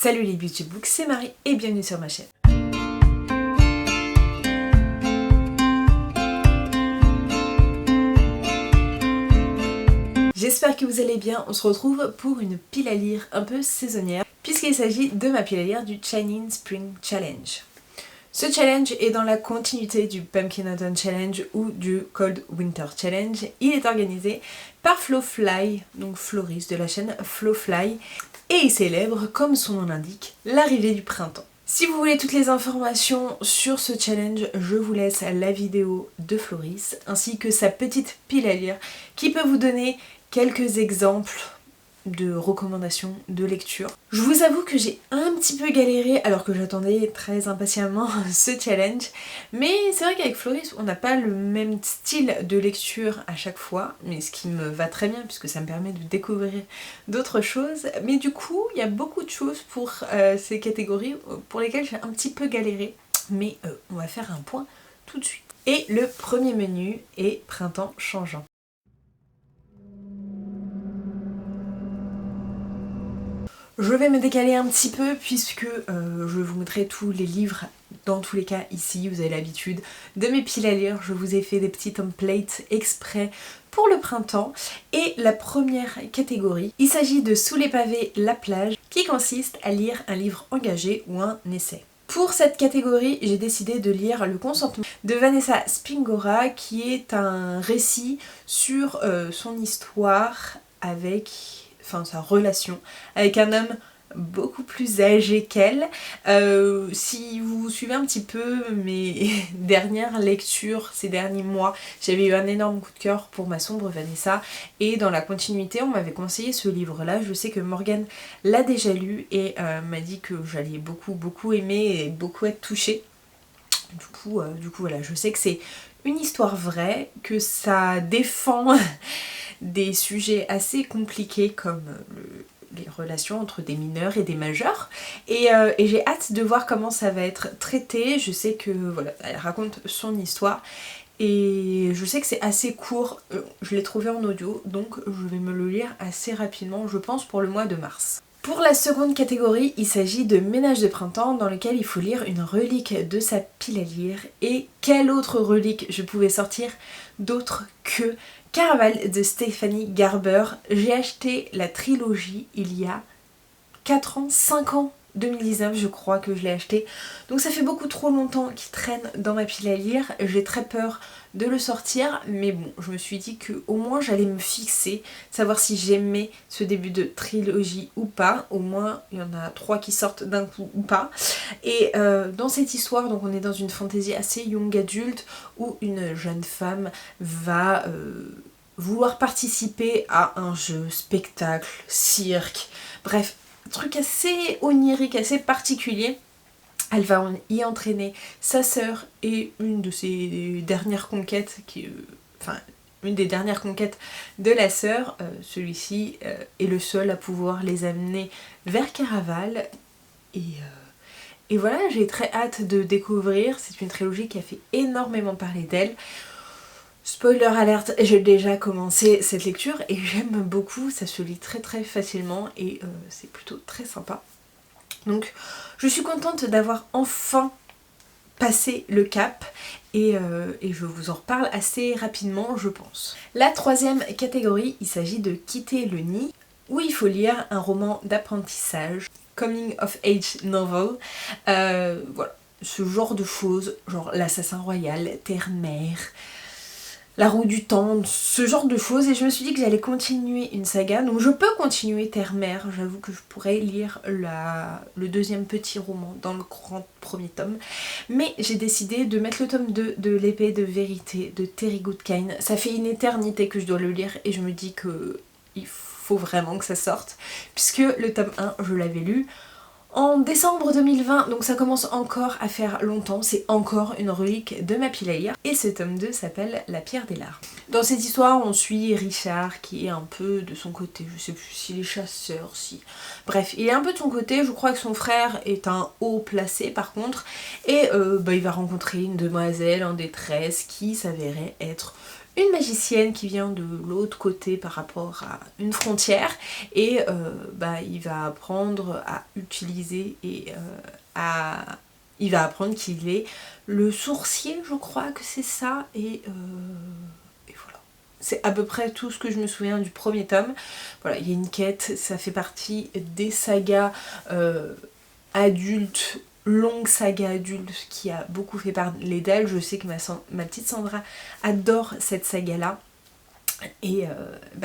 Salut les Beauty Books, c'est Marie et bienvenue sur ma chaîne. J'espère que vous allez bien, on se retrouve pour une pile à lire un peu saisonnière puisqu'il s'agit de ma pile à lire du Chinese Spring Challenge. Ce challenge est dans la continuité du Pumpkin Autumn Challenge ou du Cold Winter Challenge. Il est organisé par Flowfly, donc Floris de la chaîne Flowfly, et il célèbre, comme son nom l'indique, l'arrivée du printemps. Si vous voulez toutes les informations sur ce challenge, je vous laisse la vidéo de Floris ainsi que sa petite pile à lire qui peut vous donner quelques exemples de recommandations de lecture. Je vous avoue que j'ai un petit peu galéré alors que j'attendais très impatiemment ce challenge, mais c'est vrai qu'avec Floris on n'a pas le même style de lecture à chaque fois, mais ce qui me va très bien puisque ça me permet de découvrir d'autres choses, mais du coup il y a beaucoup de choses pour ces catégories pour lesquelles j'ai un petit peu galéré, mais on va faire un point tout de suite. Et le premier menu est Printemps changeant. Je vais me décaler un petit peu puisque je vous mettrai tous les livres dans tous les cas ici, vous avez l'habitude de mes piles à lire, je vous ai fait des petits templates exprès pour le printemps. Et la première catégorie, il s'agit de Sous les pavés, la plage, qui consiste à lire un livre engagé ou un essai. Pour cette catégorie, j'ai décidé de lire Le consentement de Vanessa Springora, qui est un récit sur son histoire avec... sa relation avec un homme beaucoup plus âgé qu'elle. Si vous suivez un petit peu mes dernières lectures ces derniers mois, j'avais eu un énorme coup de cœur pour Ma sombre Vanessa et dans la continuité on m'avait conseillé ce livre là. Je sais que Morgane l'a déjà lu et m'a dit que j'allais beaucoup aimer et beaucoup être touchée. Du coup voilà, je sais que c'est une histoire vraie, que ça défend des sujets assez compliqués comme les relations entre des mineurs et des majeurs, et j'ai hâte de voir comment ça va être traité. Je sais que voilà, elle raconte son histoire et je sais que c'est assez court, je l'ai trouvé en audio donc je vais me le lire assez rapidement, je pense pour le mois de mars. Pour la seconde catégorie, il s'agit de Ménage de printemps dans lequel il faut lire une relique de sa pile à lire. Et quelle autre relique je pouvais sortir d'autre que Caraval de Stephanie Garber. J'ai acheté la trilogie il y a 4 ans, 5 ans, 2019 je crois que je l'ai acheté. Donc ça fait beaucoup trop longtemps qu'il traîne dans ma pile à lire. J'ai très peur de le sortir, mais bon, je me suis dit que au moins j'allais me fixer, savoir si j'aimais ce début de trilogie ou pas. Au moins il y en a 3 qui sortent d'un coup ou pas. Et dans cette histoire, donc on est dans une fantaisie assez young adulte où une jeune femme va vouloir participer à un jeu, spectacle, cirque, bref, un truc assez onirique, assez particulier. Elle va y entraîner sa sœur et une de ses dernières conquêtes, une des dernières conquêtes de la sœur. Celui-ci est le seul à pouvoir les amener vers Caraval. Et voilà, j'ai très hâte de découvrir. C'est une trilogie qui a fait énormément parler d'elle. Spoiler alerte, j'ai déjà commencé cette lecture et j'aime beaucoup, ça se lit très facilement et c'est plutôt très sympa. Donc je suis contente d'avoir enfin passé le cap et je vous en reparle assez rapidement je pense. La troisième catégorie, il s'agit de Quitter le nid, où il faut lire un roman d'apprentissage, coming of age novel, voilà, ce genre de choses, genre L'Assassin Royal, Terre-Mère, La Roue du Temps, ce genre de choses, et je me suis dit que j'allais continuer une saga, donc je peux continuer Terre-Mère, j'avoue que je pourrais lire le deuxième petit roman dans le grand premier tome, mais j'ai décidé de mettre le tome 2 de L'Épée de Vérité de Terry Goodkind. Ça fait une éternité que je dois le lire et je me dis que il faut vraiment que ça sorte, puisque le tome 1 je l'avais lu en décembre 2020, donc ça commence encore à faire longtemps, c'est encore une relique de ma pile à lire. Et ce tome 2 s'appelle La pierre des larmes. Dans cette histoire, on suit Richard qui est un peu de son côté, je sais plus s'il est chasseur, si... Bref, il est un peu de son côté, je crois que son frère est un haut placé par contre, et il va rencontrer une demoiselle en détresse qui s'avérait être une magicienne qui vient de l'autre côté par rapport à une frontière et il va apprendre à utiliser et il va apprendre qu'il est le sourcier, je crois que c'est ça, et voilà. C'est à peu près tout ce que je me souviens du premier tome. Voilà, il y a une quête, ça fait partie des sagas adultes, longue saga adulte qui a beaucoup fait parler d'elle. Je sais que ma petite Sandra adore cette saga là et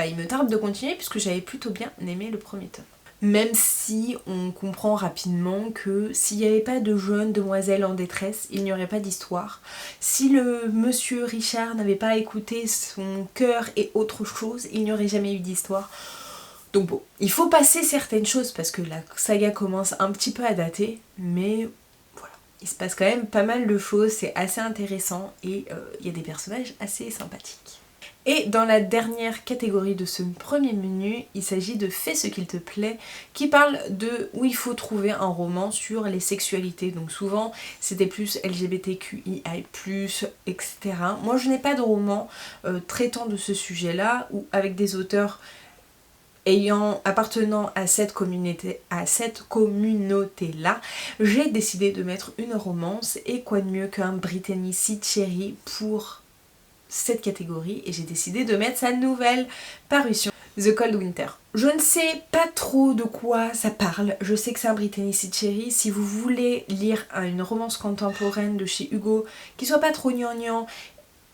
il me tarde de continuer puisque j'avais plutôt bien aimé le premier tome. Même si on comprend rapidement que s'il n'y avait pas de jeune demoiselle en détresse, il n'y aurait pas d'histoire. Si le monsieur Richard n'avait pas écouté son cœur et autre chose, il n'y aurait jamais eu d'histoire. Donc bon, il faut passer certaines choses parce que la saga commence un petit peu à dater, mais voilà, il se passe quand même pas mal de choses, c'est assez intéressant et il y a des personnages assez sympathiques. Et dans la dernière catégorie de ce premier menu, il s'agit de Fais ce qu'il te plaît, qui parle de où il faut trouver un roman sur les sexualités. Donc souvent c'était plus LGBTQII+, etc. Moi je n'ai pas de roman traitant de ce sujet-là, ou avec des auteurs appartenant à cette communauté-là, j'ai décidé de mettre une romance, et quoi de mieux qu'un Brittany C. Cherry pour cette catégorie, et j'ai décidé de mettre sa nouvelle parution, The Cold Winter. Je ne sais pas trop de quoi ça parle, je sais que c'est un Brittany C. Cherry. Si vous voulez lire une romance contemporaine de chez Hugo, qui soit pas trop gnangnan,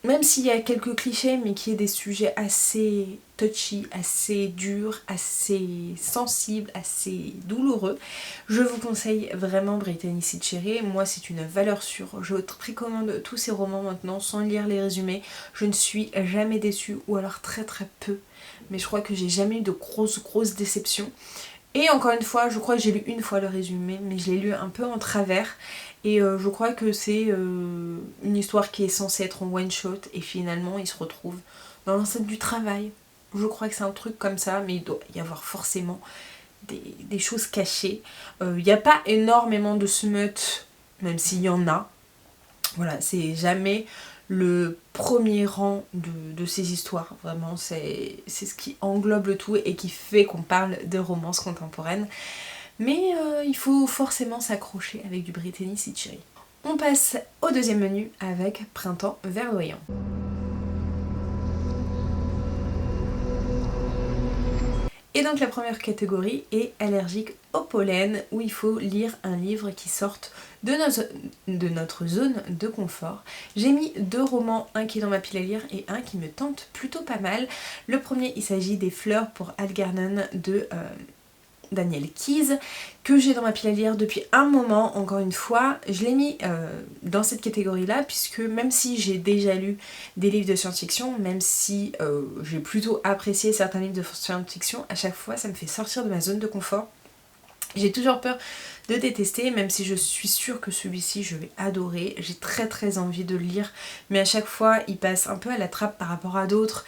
même s'il y a quelques clichés, mais qui ait des sujets assez touchy, assez durs, assez sensibles, assez douloureux, je vous conseille vraiment Brittany C. Cherry. Moi c'est une valeur sûre, je précommande tous ces romans maintenant sans lire les résumés. Je ne suis jamais déçue, ou alors très très peu, mais je crois que j'ai jamais eu de grosses déceptions. Et encore une fois, je crois que j'ai lu une fois le résumé, mais je l'ai lu un peu en travers. Et je crois que c'est une histoire qui est censée être en one shot, et finalement il se retrouve dans l'enceinte du travail. Je crois que c'est un truc comme ça, mais il doit y avoir forcément des choses cachées. Il n'y a pas énormément de smut, même s'il y en a. Voilà, c'est jamais le premier rang de ces histoires. Vraiment, c'est ce qui englobe le tout et qui fait qu'on parle de romance contemporaine. Mais il faut forcément s'accrocher avec du Brittany C. Cherry. On passe au deuxième menu avec Printemps verdoyant. Et donc la première catégorie est allergique au pollen, où il faut lire un livre qui sorte de notre zone de confort. J'ai mis 2 romans, un qui est dans ma pile à lire et un qui me tente plutôt pas mal. Le premier, il s'agit des Fleurs pour Algernon de Daniel Keyes, que j'ai dans ma pile à lire depuis un moment. Encore une fois, je l'ai mis dans cette catégorie là puisque même si j'ai déjà lu des livres de science-fiction, même si j'ai plutôt apprécié certains livres de science-fiction, à chaque fois ça me fait sortir de ma zone de confort. J'ai toujours peur de détester, même si je suis sûre que celui-ci je vais adorer. J'ai très envie de le lire, mais à chaque fois il passe un peu à la trappe par rapport à d'autres.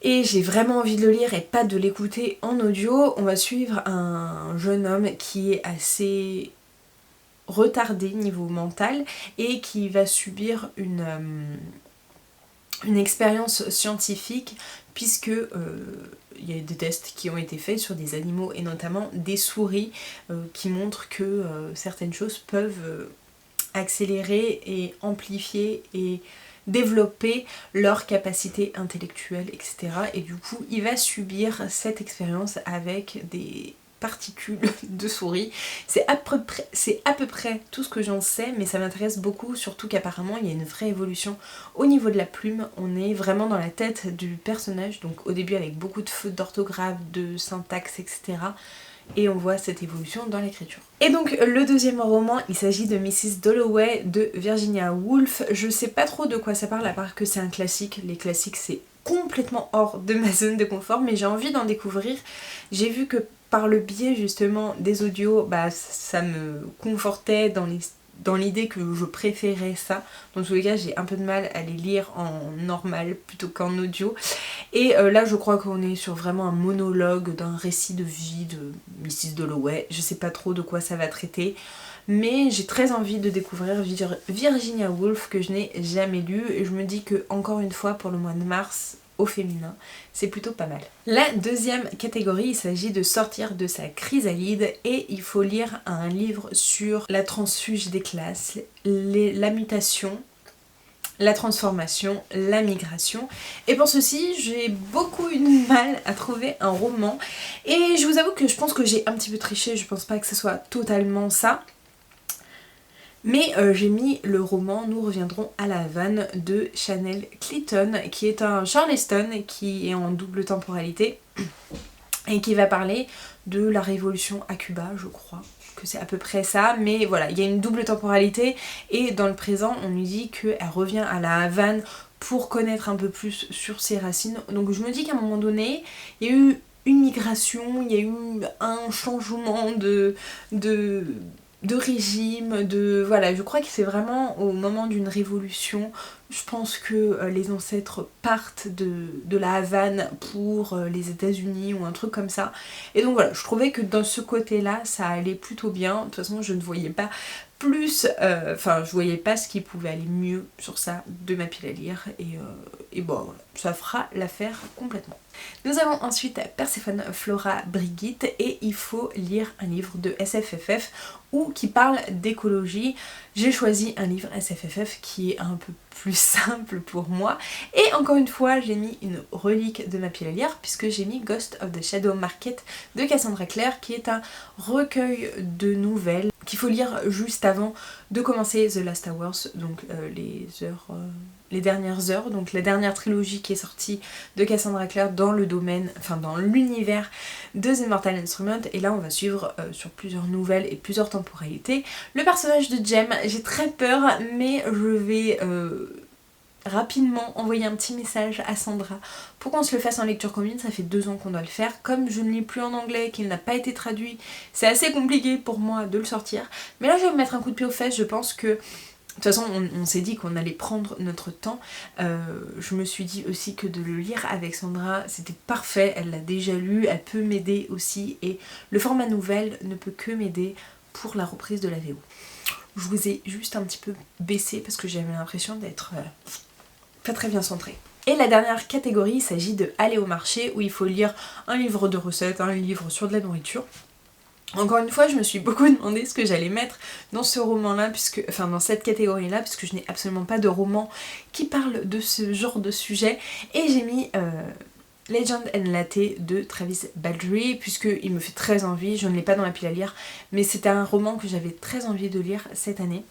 Et j'ai vraiment envie de le lire et pas de l'écouter en audio. On va suivre un jeune homme qui est assez retardé niveau mental et qui va subir une expérience scientifique, puisque il y a des tests qui ont été faits sur des animaux et notamment des souris qui montrent que certaines choses peuvent accélérer et amplifier et développer leur capacité intellectuelle, etc. Et du coup, il va subir cette expérience avec des particules de souris. C'est à peu près tout ce que j'en sais, mais ça m'intéresse beaucoup, surtout qu'apparemment il y a une vraie évolution au niveau de la plume. On est vraiment dans la tête du personnage, donc au début avec beaucoup de fautes d'orthographe, de syntaxe, etc. Et on voit cette évolution dans l'écriture. Et donc le deuxième roman, il s'agit de Mrs. Dalloway de Virginia Woolf. Je sais pas trop de quoi ça parle, à part que c'est un classique. Les classiques c'est complètement hors de ma zone de confort, mais j'ai envie d'en découvrir. J'ai vu que par le biais justement des audios, ça me confortait dans dans l'idée que je préférais ça. Dans tous les cas, j'ai un peu de mal à les lire en normal plutôt qu'en audio. Et là, je crois qu'on est sur vraiment un monologue d'un récit de vie de Mrs. Dalloway. Je sais pas trop de quoi ça va traiter. Mais j'ai très envie de découvrir Virginia Woolf que je n'ai jamais lu. Et je me dis que, encore une fois, pour le mois de mars, au féminin, c'est plutôt pas mal. La deuxième catégorie, il s'agit de sortir de sa chrysalide et il faut lire un livre sur la transfuge des classes, la mutation, la transformation, la migration. Et pour ceci, j'ai beaucoup eu de mal à trouver un roman. Et je vous avoue que je pense que j'ai un petit peu triché, je pense pas que ce soit totalement ça. Mais j'ai mis le roman Nous reviendrons à la Havane de Chanel Clinton, qui est un Charleston qui est en double temporalité et qui va parler de la révolution à Cuba, je crois que c'est à peu près ça, mais voilà, il y a une double temporalité et dans le présent on nous dit qu'elle revient à la Havane pour connaître un peu plus sur ses racines. Donc je me dis qu'à un moment donné, il y a eu une migration, il y a eu un changement de régime, voilà, je crois que c'est vraiment au moment d'une révolution. Je pense que les ancêtres partent de la Havane pour les États-Unis ou un truc comme ça. Et donc voilà, je trouvais que dans ce côté-là, ça allait plutôt bien. De toute façon, je ne voyais pas plus, je voyais pas ce qui pouvait aller mieux sur ça de ma pile à lire. Et bon, voilà, ça fera l'affaire complètement. Nous avons ensuite Perséphone, Flora, Brigitte et il faut lire un livre de SFFF ou qui parle d'écologie. J'ai choisi un livre SFFF qui est un peu plus simple pour moi et encore une fois j'ai mis une relique de ma pile à lire puisque j'ai mis Ghost of the Shadow Market de Cassandra Clare qui est un recueil de nouvelles qu'il faut lire juste avant de commencer The Last Hours, donc les dernières heures, donc la dernière trilogie qui est sortie de Cassandra Clare dans le domaine, enfin dans l'univers de The Mortal Instrument. Et là on va suivre sur plusieurs nouvelles et plusieurs temporalités le personnage de Jem. J'ai très peur mais je vais rapidement envoyer un petit message à Sandra pour qu'on se le fasse en lecture commune. Ça fait 2 ans qu'on doit le faire. Comme je ne lis plus en anglais, qu'il n'a pas été traduit, c'est assez compliqué pour moi de le sortir. Mais là je vais me mettre un coup de pied aux fesses. Je pense que de toute façon on s'est dit qu'on allait prendre notre temps. Je me suis dit aussi que de le lire avec Sandra c'était parfait. Elle l'a déjà lu, elle peut m'aider aussi et le format nouvelle ne peut que m'aider pour la reprise de la VO. Je vous ai juste un petit peu baissé parce que j'avais l'impression d'être pas très bien centrée. Et la dernière catégorie, il s'agit de aller au marché où il faut lire un livre de recettes, un livre sur de la nourriture. Encore une fois, je me suis beaucoup demandé ce que j'allais mettre dans ce roman-là, dans cette catégorie-là, puisque je n'ai absolument pas de roman qui parle de ce genre de sujet. Et j'ai mis Legend and Latte de Travis Baldree, puisqu'il me fait très envie. Je ne l'ai pas dans la pile à lire, mais c'était un roman que j'avais très envie de lire cette année.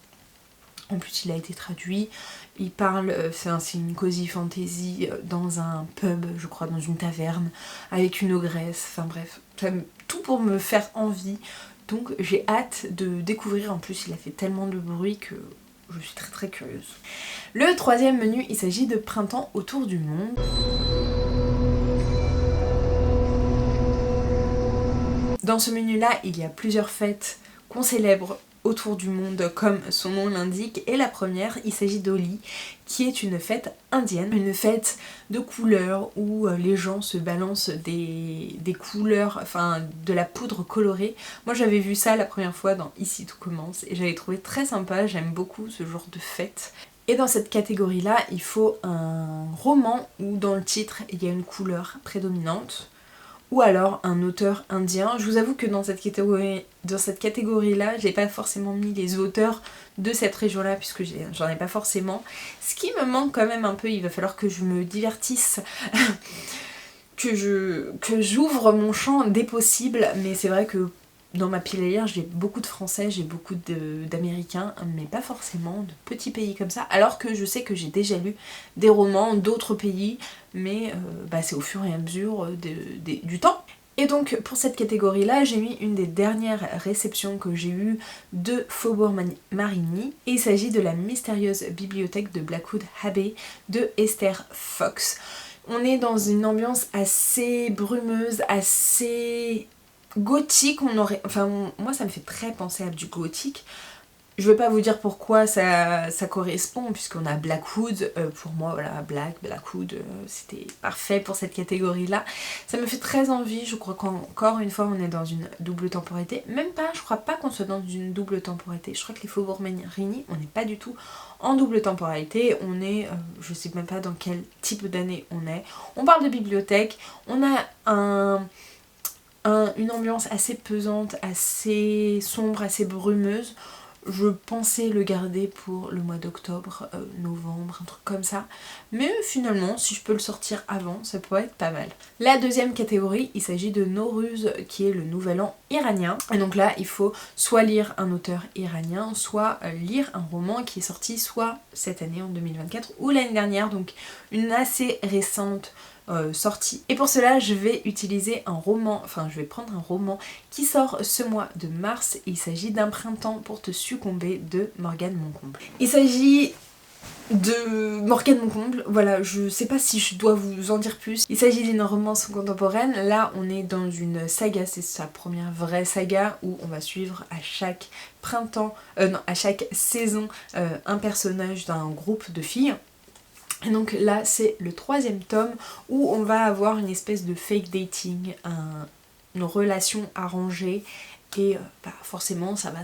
En plus, il a été traduit. Il parle, c'est une cosy fantasy dans un pub, je crois, dans une taverne, avec une ogresse. Enfin bref, tout pour me faire envie. Donc j'ai hâte de découvrir. En plus, il a fait tellement de bruit que je suis très très curieuse. Le troisième menu, il s'agit de Printemps autour du monde. Dans ce menu-là, il y a plusieurs fêtes qu'on célèbre autour du monde comme son nom l'indique, et la première il s'agit d'Holi qui est une fête indienne, une fête de couleurs où les gens se balancent des couleurs, enfin de la poudre colorée. Moi j'avais vu ça la première fois dans Ici tout commence et j'avais trouvé très sympa, j'aime beaucoup ce genre de fête. Et dans cette catégorie là il faut un roman où dans le titre il y a une couleur prédominante, ou alors un auteur indien. Je vous avoue que dans cette catégorie-là, j'ai pas forcément mis les auteurs de cette région-là, puisque j'en ai pas forcément. Ce qui me manque quand même un peu, il va falloir que je me divertisse, que j'ouvre mon champ des possibles, mais c'est vrai que dans ma pile à lire, j'ai beaucoup de français, j'ai beaucoup d'américains, mais pas forcément de petits pays comme ça, alors que je sais que j'ai déjà lu des romans d'autres pays, mais c'est au fur et à mesure du temps. Et donc pour cette catégorie-là, j'ai mis une des dernières réceptions que j'ai eues de Faubourg Marigny, et il s'agit de La mystérieuse bibliothèque de Blackwood Abbey de Esther Fox. On est dans une ambiance assez brumeuse, assez gothique, moi ça me fait très penser à du gothique. Je vais pas vous dire pourquoi ça correspond, puisqu'on a Blackwood, pour moi voilà, Blackwood, c'était parfait pour cette catégorie-là. Ça me fait très envie, je crois qu'encore une fois on est dans une double temporalité, même pas, je crois pas qu'on soit dans une double temporalité, je crois que les Faubourg Marigny, on n'est pas du tout en double temporalité, on est, je sais même pas dans quel type d'année on est. On parle de bibliothèque, on a une ambiance assez pesante, assez sombre, assez brumeuse. Je pensais le garder pour le mois d'octobre, novembre, un truc comme ça. Mais finalement, si je peux le sortir avant, ça pourrait être pas mal. La deuxième catégorie, il s'agit de Nowruz, qui est le nouvel an iranien. Et donc là, il faut soit lire un auteur iranien, soit lire un roman qui est sorti soit cette année en 2024 ou l'année dernière, donc une assez récente sortie. Et pour cela, je vais utiliser un roman, je vais prendre un roman qui sort ce mois de mars. Il s'agit d'Un printemps pour te succomber de Morgane Moncomble. Il s'agit de Morgane Moncomble, voilà, je sais pas si je dois vous en dire plus. Il s'agit d'une romance contemporaine. Là, on est dans une saga, c'est sa première vraie saga où on va suivre à chaque printemps, à chaque saison, un personnage d'un groupe de filles. Et donc là c'est le 3e tome où on va avoir une espèce de fake dating, une relation arrangée et forcément ça va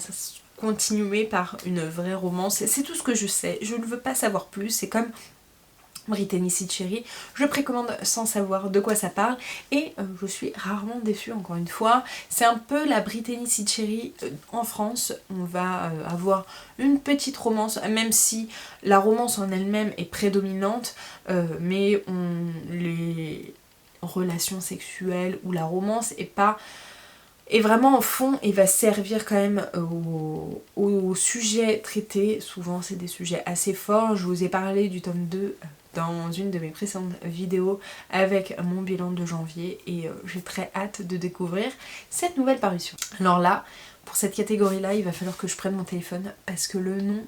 continuer par une vraie romance. C'est tout ce que je sais, je ne veux pas savoir plus, c'est comme Brittany Cherry, je précommande sans savoir de quoi ça parle et je suis rarement déçue encore une fois. C'est un peu la Brittany Cherry en France, on va avoir une petite romance, même si la romance en elle-même est prédominante, mais les relations sexuelles ou la romance est vraiment en fond et va servir quand même au sujet traité. Souvent c'est des sujets assez forts, je vous ai parlé du tome 2 dans une de mes précédentes vidéos avec mon bilan de janvier et j'ai très hâte de découvrir cette nouvelle parution. Alors là, pour cette catégorie là, il va falloir que je prenne mon téléphone parce que le nom,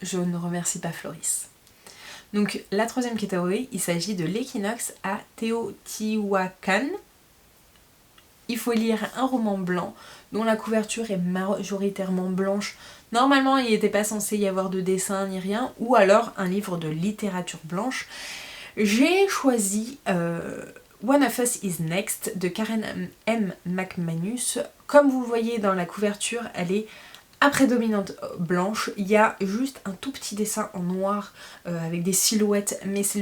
je ne remercie pas Floris. Donc la 3e catégorie, il s'agit de L'équinoxe à Teotihuacan. Il faut lire un roman blanc dont la couverture est majoritairement blanche. Normalement, il n'était pas censé y avoir de dessin ni rien, ou alors un livre de littérature blanche. J'ai choisi One of Us is Next de Karen M. McManus. Comme vous le voyez dans la couverture, elle est à prédominante blanche. Il y a juste un tout petit dessin en noir avec des silhouettes, mais c'est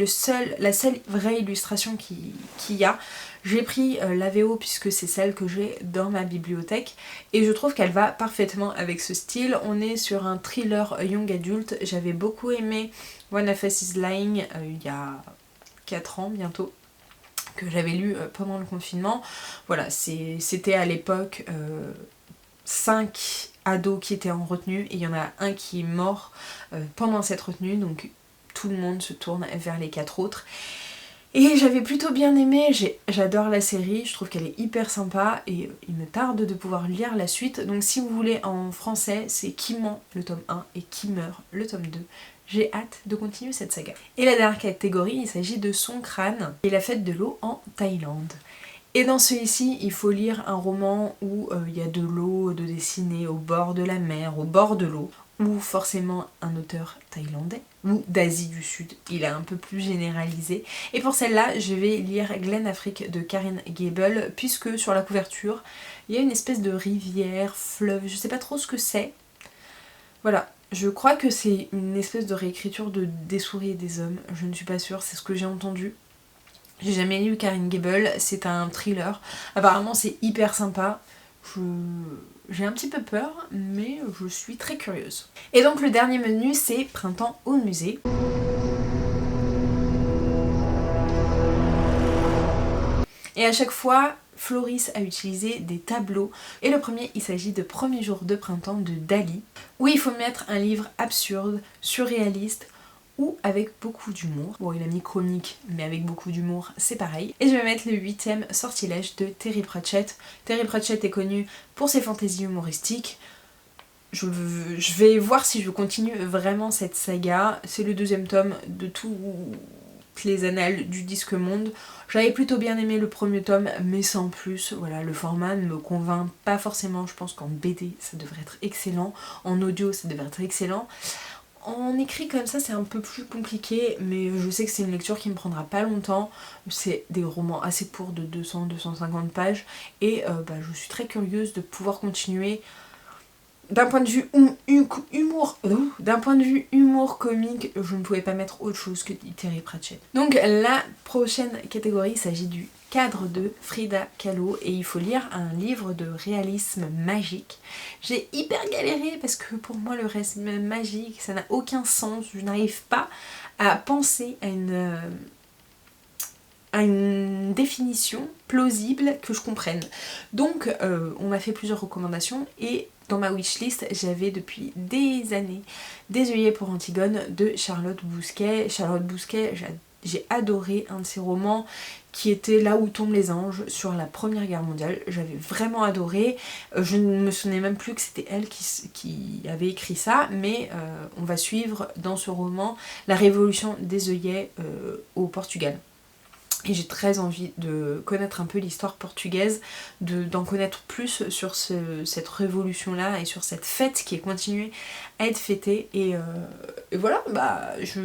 la seule vraie illustration qu'il y a. J'ai pris la VO puisque c'est celle que j'ai dans ma bibliothèque et je trouve qu'elle va parfaitement avec ce style. On est sur un thriller young adulte. J'avais beaucoup aimé One of Us is Lying il y a 4 ans bientôt, que j'avais lu pendant le confinement. Voilà, c'était à l'époque 5 ados qui étaient en retenue et il y en a un qui est mort pendant cette retenue, donc tout le monde se tourne vers les 4 autres. Et j'avais plutôt bien aimé, j'adore la série, je trouve qu'elle est hyper sympa et il me tarde de pouvoir lire la suite. Donc si vous voulez en français, c'est Qui ment le tome 1 et Qui meurt le tome 2. J'ai hâte de continuer cette saga. Et la dernière catégorie, il s'agit de Songkran et la fête de l'eau en Thaïlande. Et dans celui-ci, il faut lire un roman où il y a de l'eau de dessiner au bord de la mer, au bord de l'eau, ou forcément un auteur thaïlandais, ou d'Asie du Sud, il est un peu plus généralisé. Et pour celle-là, je vais lire Glen Afrique de Karen Gable, puisque sur la couverture, il y a une espèce de rivière, fleuve, je sais pas trop ce que c'est. Voilà, je crois que c'est une espèce de réécriture de Des souris et des hommes, je ne suis pas sûre, c'est ce que j'ai entendu. J'ai jamais lu Karen Gable, c'est un thriller. Apparemment c'est hyper sympa. J'ai un petit peu peur, mais je suis très curieuse. Et donc le dernier menu, c'est Printemps au musée. Et à chaque fois, Floris a utilisé des tableaux. Et le premier, il s'agit de Premier jour de printemps de Dali, où il faut mettre un livre absurde, surréaliste, ou avec beaucoup d'humour. Bon, il a mis chronique, mais avec beaucoup d'humour, c'est pareil. Et je vais mettre le 8e sortilège de Terry Pratchett. Terry Pratchett est connu pour ses fantaisies humoristiques. Je vais voir si je continue vraiment cette saga. C'est le 2e tome de tout toutes les annales du disque monde. J'avais plutôt bien aimé le premier tome, mais sans plus. Voilà, le format ne me convainc pas forcément. Je pense qu'en BD ça devrait être excellent, en audio ça devrait être excellent. En écrit comme ça c'est un peu plus compliqué, mais je sais que c'est une lecture qui me prendra pas longtemps. C'est des romans assez courts de 200-250 pages et je suis très curieuse de pouvoir continuer. D'un point de vue humour comique, je ne pouvais pas mettre autre chose que Terry Pratchett. Donc la prochaine catégorie, il s'agit du cadre de Frida Kahlo et il faut lire un livre de réalisme magique. J'ai hyper galéré parce que pour moi le réalisme magique ça n'a aucun sens, je n'arrive pas à penser à une définition plausible que je comprenne. Donc on m'a fait plusieurs recommandations et dans ma wishlist j'avais depuis des années Des œillets pour Antigone de Charlotte Bousquet. Charlotte Bousquet, j'ai adoré un de ses romans qui était Là où tombent les anges sur la Première Guerre mondiale. J'avais vraiment adoré. Je ne me souvenais même plus que c'était elle qui avait écrit ça, mais on va suivre dans ce roman la révolution des œillets au Portugal. Et j'ai très envie de connaître un peu l'histoire portugaise, d'en connaître plus sur cette révolution-là et sur cette fête qui est continuée à être fêtée. Et voilà, je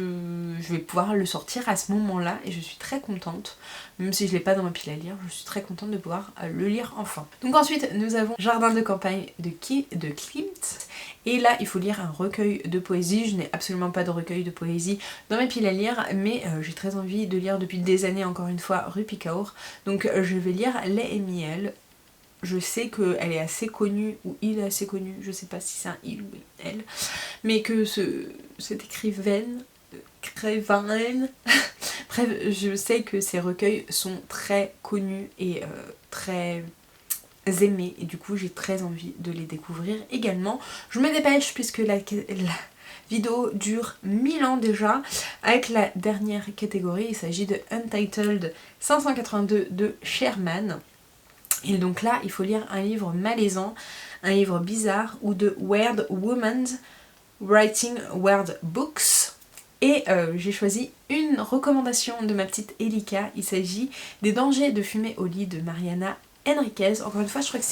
vais pouvoir le sortir à ce moment-là et je suis très contente. Même si je ne l'ai pas dans ma pile à lire, je suis très contente de pouvoir le lire enfin. Donc ensuite, nous avons Jardin de campagne de Klimt. Et là, il faut lire un recueil de poésie. Je n'ai absolument pas de recueil de poésie dans ma pile à lire, mais j'ai très envie de lire depuis des années, encore une fois, Rupi Kaur. Donc je vais lire Lait et miel. Je sais qu'elle est assez connue, ou il est assez connu, je sais pas si c'est un il ou elle, mais que cette écrivaine, bref, je sais que ces recueils sont très connus et très aimés, et du coup j'ai très envie de les découvrir également. Je me dépêche puisque la vidéo dure 1000 ans déjà. Avec la dernière catégorie, il s'agit de Untitled 582 de Sherman. Et donc là, il faut lire un livre malaisant, un livre bizarre, ou de Weird Women Writing Weird Books. Et j'ai choisi une recommandation de ma petite Elika. Il s'agit des dangers de fumer au lit de Mariana Enriquez. Encore une fois, je crois que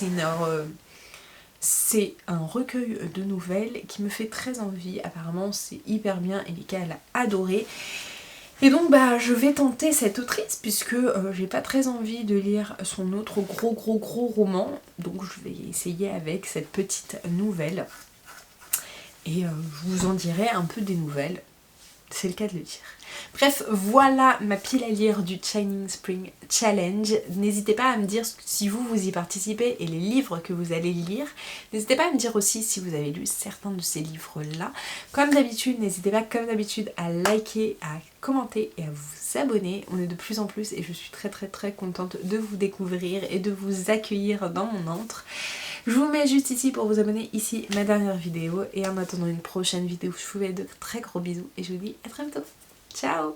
c'est un recueil de nouvelles qui me fait très envie. Apparemment, c'est hyper bien. Elika, elle a adoré. Et donc je vais tenter cette autrice puisque j'ai pas très envie de lire son autre gros roman. Donc je vais essayer avec cette petite nouvelle. Et je vous en dirai un peu des nouvelles. C'est le cas de le dire. Bref, voilà ma pile à lire du Shining Spring Challenge. N'hésitez pas à me dire si vous y participez et les livres que vous allez lire. N'hésitez pas à me dire aussi si vous avez lu certains de ces livres-là. Comme d'habitude, n'hésitez pas comme d'habitude à liker, à commenter et à vous abonner. On est de plus en plus et je suis très contente de vous découvrir et de vous accueillir dans mon antre. Je vous mets juste ici pour vous abonner, ici ma dernière vidéo, et en attendant une prochaine vidéo, je vous fais de très gros bisous et je vous dis à très bientôt. Ciao!